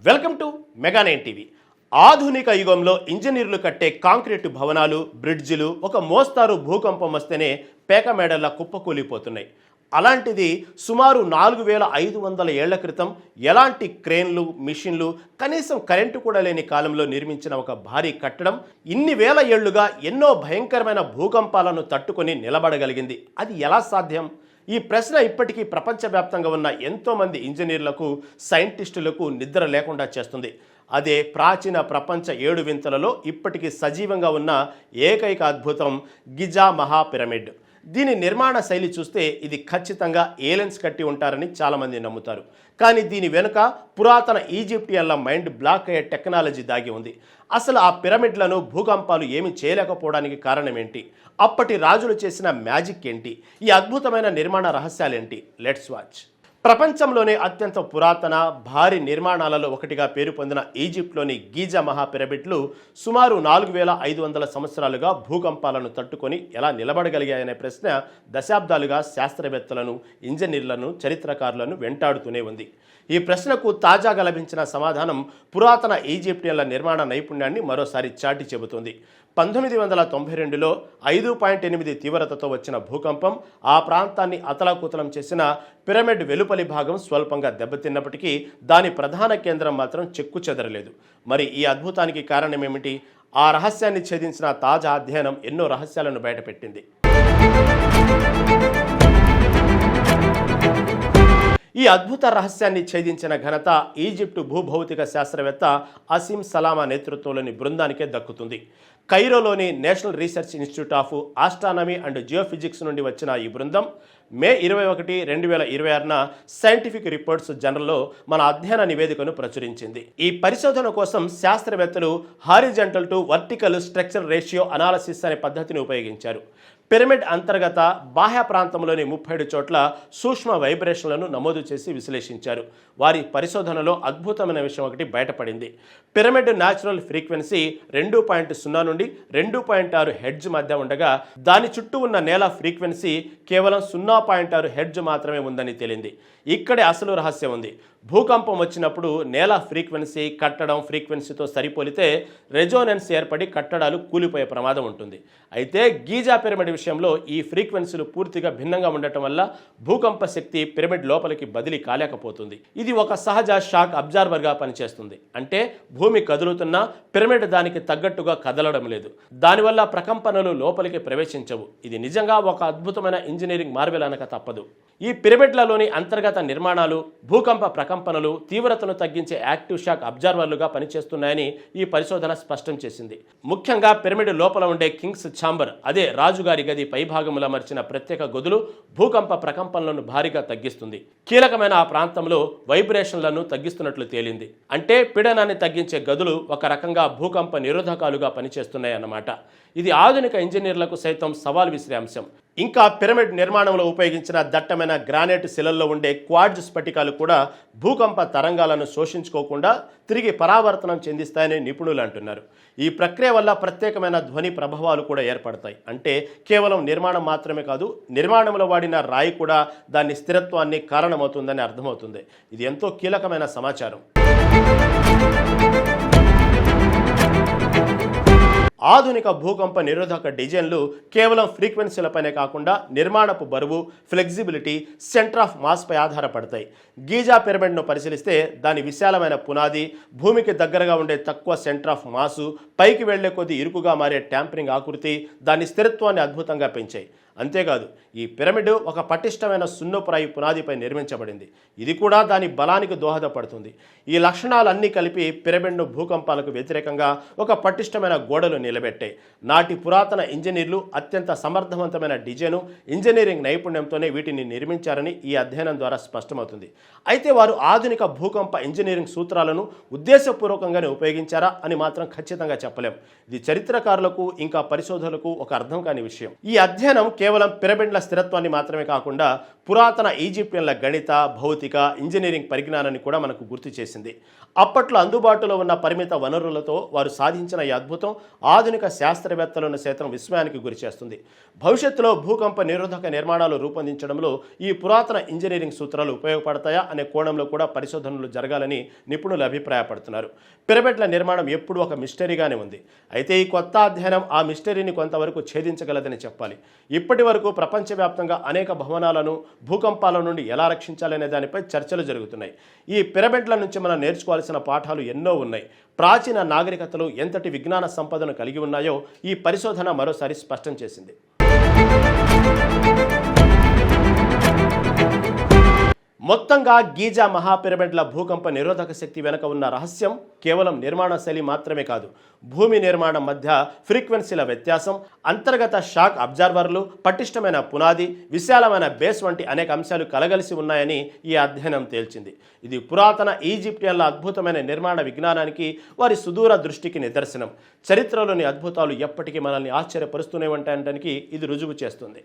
Welcome to మెగా9 TV. ఆధునిక యుగంలో ఇంజనీర్లు కట్టే కాంక్రీటు భవనాలు, బ్రిడ్జిలు ఒక మోస్తారు భూకంపం వస్తేనే పేక మేడల్లా కుప్పకూలిపోతున్నాయి. అలాంటిది సుమారు 4500 ఏళ్ల క్రితం ఎలాంటి క్రేన్లు, మిషన్లు, కనీసం కరెంటు కూడా లేని కాలంలో నిర్మించిన ఒక భారీ కట్టడం ఇన్ని వేల ఏళ్లుగా ఎన్నో భయంకరమైన భూకంపాలను తట్టుకొని నిలబడగలిగింది. అది ఎలా సాధ్యం? ఈ ప్రశ్న ఇప్పటికీ ప్రపంచవ్యాప్తంగా ఉన్న ఎంతోమంది ఇంజనీర్లకు, సైంటిస్టులకు నిద్ర లేకుండా చేస్తుంది. అదే ప్రాచీన ప్రపంచ 7 వింతలలో ఇప్పటికీ సజీవంగా ఉన్న ఏకైక అద్భుతం గిజా మహాపిరమిడ్. దీని నిర్మాణ శైలి చూస్తే ఇది ఖచ్చితంగా ఏలియన్స్ కట్టి ఉంటారని చాలామంది నమ్ముతారు. కానీ దీని వెనుక పురాతన ఈజిప్టియన్ల మైండ్ బ్లాక్ అయ్యే టెక్నాలజీ దాగి ఉంది. అసలు ఆ పిరమిడ్లను భూకంపాలు ఏమి చేయలేకపోవడానికి కారణం ఏంటి? అప్పటి రాజులు చేసిన మ్యాజిక్ ఏంటి? ఈ అద్భుతమైన నిర్మాణ రహస్యాలేంటి? Let's watch. ప్రపంచంలోనే అత్యంత పురాతన భారీ నిర్మాణాలలో ఒకటిగా పేరు పొందిన ఈజిప్ట్లోని గీజా మహాపిరమిడ్లు సుమారు 4500 సంవత్సరాలుగా భూకంపాలను తట్టుకొని ఎలా నిలబడగలిగాయనే ప్రశ్న దశాబ్దాలుగా శాస్త్రవేత్తలను, ఇంజనీర్లను, చరిత్రకారులను వెంటాడుతూనే ఉంది. ఈ ప్రశ్నకు తాజాగా లభించిన సమాధానం పురాతన ఈజిప్టియన్ల నిర్మాణ నైపుణ్యాన్ని మరోసారి చాటి చెబుతుంది. 1992లో 5.8 తీవ్రతతో వచ్చిన భూకంపం ఆ ప్రాంతాన్ని అతలాకుతలం చేసిన పిరమిడ్ వెలుపలి భాగం స్వల్పంగా దెబ్బతిన్నప్పటికీ దాని ప్రధాన కేంద్రం మాత్రం చెక్కు చెదరలేదు. మరి ఈ అద్భుతానికి కారణమేమిటి? ఆ రహస్యాన్ని ఛేదించిన తాజా అధ్యయనం ఎన్నో రహస్యాలను బయటపెట్టింది. ఈ అద్భుత రహస్యాన్ని ఛేదించిన ఘనత ఈజిప్టు భూభౌతిక శాస్త్రవేత్త అసీం సలామా నేతృత్వంలోని బృందానికే దక్కుతుంది. కైరోలోని National Research Institute of Astronomy and Geophysics నుండి వచ్చిన ఈ బృందం మే 21, 2026న సైంటిఫిక్ రిపోర్ట్స్ జర్నల్లో మన అధ్యయన నివేదికను ప్రచురించింది. ఈ పరిశోధన కోసం శాస్త్రవేత్తలు horizontal to vertical structure ratio analysis అనే పద్ధతిని ఉపయోగించారు. పిరమిడ్ అంతర్గత బాహ్య ప్రాంతంలోని 37 చోట్ల సూక్ష్మ వైబ్రేషన్లను నమోదు చేసి విశ్లేషించారు. వారి పరిశోధనలో అద్భుతమైన విషయం ఒకటి బయటపడింది. పిరమిడ్ న్యాచురల్ ఫ్రీక్వెన్సీ 2.0 నుండి 2.6 హెర్ట్జ్ మధ్య ఉండగా దాని చుట్టూ ఉన్న నేల ఫ్రీక్వెన్సీ కేవలం 0.6 హెర్ట్జ్ మాత్రమే ఉందని తేలింది. ఇక్కడే అసలు రహస్యం ఉంది. భూకంపం వచ్చినప్పుడు నేల ఫ్రీక్వెన్సీ కట్టడం ఫ్రీక్వెన్సీతో సరిపోలితే రెజోనెన్స్ ఏర్పడి కట్టడాలు కూలిపోయే ప్రమాదం ఉంటుంది. అయితే గీజా పిరమిడ్ విషయంలో ఈ ఫ్రీక్వెన్సీలు పూర్తిగా భిన్నంగా ఉండటం వల్ల భూకంప శక్తి పిరమిడ్ లోపలికి బదిలీ కాలేకపోతుంది. ఇది ఒక సహజ షాక్ అబ్జార్వర్గా పనిచేస్తుంది. అంటే భూమి కదులుతున్నా పిరమిడ్ దానికి తగ్గట్టుగా కదలడం లేదు. దానివల్ల ప్రకంపనలు లోపలికి ప్రవేశించవు. ఇది నిజంగా ఒక అద్భుతమైన ఇంజనీరింగ్ మార్వెల్ అనక తప్పదు. ఈ పిరమిడ్లలోని అంతర్గత నిర్మాణాలు భూకంప ప్రకంపనలు తీవ్రతను తగ్గించే యాక్టివ్ షాక్ అబ్జర్వర్లుగా పనిచేస్తున్నాయని ఈ పరిశోధన స్పష్టం చేసింది. ముఖ్యంగా పిరమిడ్ లోపల ఉండే కింగ్స్ ఛాంబర్, అదే రాజుగారి గది పైభాగంలో అమర్చిన ప్రత్యేక గదులు భూకంప ప్రకంపనలను భారీగా తగ్గిస్తుంది. కీలకమైన ఆ ప్రాంతంలో వైబ్రేషన్లను తగ్గిస్తున్నట్లు తేలింది. అంటే పీడనాన్ని తగ్గించే గదులు ఒక రకంగా భూకంప నిరోధకాలుగా పనిచేస్తున్నాయి అన్నమాట. ఇది ఆధునిక ఇంజనీర్లకు సైతం సవాల్ విసిరే అంశం. ఇంకా పిరమిడ్ నిర్మాణంలో ఉపయోగించిన దట్టమైన గ్రానైట్ శిలల్లో ఉండే క్వార్ట్జ్ స్ఫటికాలు కూడా భూకంప తరంగాలను శోషించుకోకుండా తిరిగి పరావర్తనం చెందిస్తాయని నిపుణులు అంటున్నారు. ఈ ప్రక్రియ వల్ల ప్రత్యేకమైన ధ్వని ప్రభావాలు కూడా ఏర్పడతాయి. అంటే కేవలం నిర్మాణం మాత్రమే కాదు, నిర్మాణంలో వాడిన రాయి కూడా దాని స్థిరత్వాన్ని కారణమవుతుందని అర్థమవుతుంది. ఇది ఎంతో కీలకమైన సమాచారం. ఆధునిక భూకంప నిరోధక డిజైన్లు కేవలం ఫ్రీక్వెన్సీలపైనే కాకుండా నిర్మాణపు బరువు, ఫ్లెక్సిబిలిటీ, సెంటర్ ఆఫ్ మాస్పై ఆధారపడతాయి. గీజా పిరమిడ్ను పరిశీలిస్తే దాని విశాలమైన పునాది, భూమికి దగ్గరగా ఉండే తక్కువ సెంటర్ ఆఫ్ మాసు, పైకి వెళ్లే కొద్ది ఇరుకుగా మారే ట్యాంపరింగ్ ఆకృతి దాని స్థిరత్వాన్ని అద్భుతంగా పెంచాయి. అంతేకాదు ఈ పిరమిడ్ ఒక పటిష్టమైన సున్నపురాయి పునాదిపై నిర్మించబడింది. ఇది కూడా దాని బలానికి దోహదపడుతుంది. ఈ లక్షణాలన్నీ కలిపి పిరమిడ్ను భూకంపాలకు వ్యతిరేకంగా ఒక పటిష్టమైన గోడలు నిలబెట్టాయి. నాటి పురాతన ఇంజనీర్లు అత్యంత సమర్థవంతమైన డిజైను, ఇంజనీరింగ్ నైపుణ్యంతోనే వీటిని నిర్మించారని ఈ అధ్యయనం ద్వారా స్పష్టమవుతుంది. అయితే వారు ఆధునిక భూకంప ఇంజనీరింగ్ సూత్రాలను ఉద్దేశపూర్వకంగానే ఉపయోగించారా అని మాత్రం ఖచ్చితంగా చెప్పలేం. ఇది చరిత్రకారులకు ఇంకా పరిశోధకులకు ఒక అర్థం కాని విషయం. ఈ అధ్యయనం కేవలం పిరమిడ్ల స్థిరత్వాన్ని మాత్రమే కాకుండా పురాతన ఈజిప్షియన్ల గణిత, భౌతిక, ఇంజనీరింగ్ పరిజ్ఞానాన్ని కూడా మనకు గుర్తు చేసింది. అప్పట్లో అందుబాటులో ఉన్న పరిమిత వనరులతో వారు సాధించిన ఈ అద్భుతం ఆధునిక శాస్త్రవేత్తలను సైతం విస్మయానికి గురిచేస్తుంది. భవిష్యత్తులో భూకంప నిరోధక నిర్మాణాలు రూపొందించడంలో ఈ పురాతన ఇంజనీరింగ్ సూత్రాలు ఉపయోగపడతాయా అనే కోణంలో కూడా పరిశోధనలు జరగాలని నిపుణులు అభిప్రాయపడుతున్నారు. పిరమిడ్ల నిర్మాణం ఎప్పుడూ ఒక మిస్టరీగానే ఉంది. అయితే ఈ కొత్త అధ్యయనం ఆ మిస్టరీని కొంతవరకు ఛేదించగలదని చెప్పాలి. ఇప్పటి వరకు ప్రపంచవ్యాప్తంగా అనేక భవనాలను భూకంపాల నుండి ఎలా రక్షించాలనే దానిపై చర్చలు జరుగుతున్నాయి. ఈ పిరమిడ్ల నుంచి మనం నేర్చుకోవాల్సిన పాఠాలు ఎన్నో ఉన్నాయి. ప్రాచీన నాగరికతలు ఎంతటి విజ్ఞాన సంపదను కలిగి ఉన్నాయో ఈ పరిశోధన మరోసారి స్పష్టం చేసింది. మొత్తంగా గీజా మహాపిరమిడ్ల భూకంప నిరోధక శక్తి వెనుక ఉన్న రహస్యం కేవలం నిర్మాణ శైలి మాత్రమే కాదు. భూమి నిర్మాణం మధ్య ఫ్రీక్వెన్సీల వ్యత్యాసం, అంతర్గత షాక్ అబ్జర్వర్లు, పటిష్టమైన పునాది, విశాలమైన బేస్ వంటి అనేక అంశాలు కలగలిసి ఉన్నాయని ఈ అధ్యయనం తేల్చింది. ఇది పురాతన ఈజిప్షియన్ల అద్భుతమైన నిర్మాణ విజ్ఞానానికి, వారి సుదూర దృష్టికి నిదర్శనం. చరిత్రలోని అద్భుతాలు ఎప్పటికీ మనల్ని ఆశ్చర్యపరుస్తూనే ఉంటాయనడానికి ఇది రుజువు చేస్తుంది.